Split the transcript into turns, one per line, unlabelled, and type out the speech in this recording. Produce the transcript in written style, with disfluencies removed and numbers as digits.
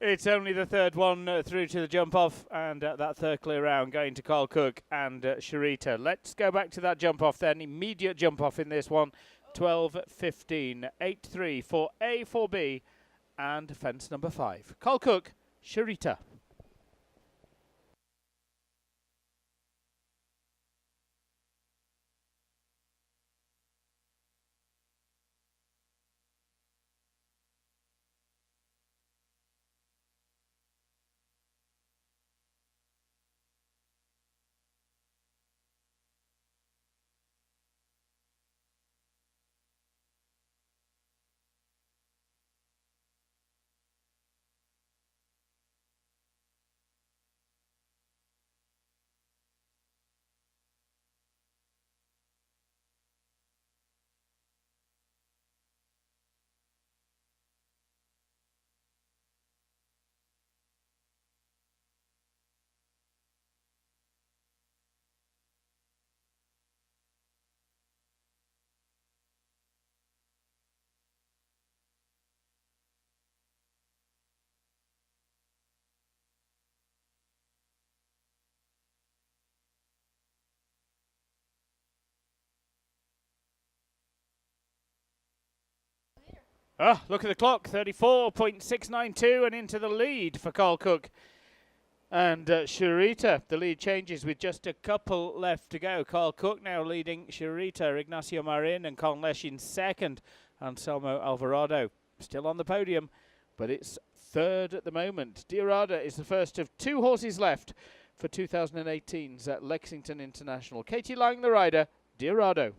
It's only the third one through to the jump off, and that third clear round going to Karl Cook and Charita. Let's go back to that jump off then. Immediate jump off in this one. 12.15, 8.3 for A, for B, and fence number 5. Karl Cook, Charita. Oh, look at the clock, 34.692 and into the lead for Karl Cook. And Charita, the lead changes with just a couple left to go. Karl Cook now leading Charita, Ignacio Marin and Conlesh in second. Anselmo Alvarado still on the podium, but it's third at the moment. Diarada is the first of 2 horses left for 2018's at Lexington International. Katie Lang, the rider, Diarado.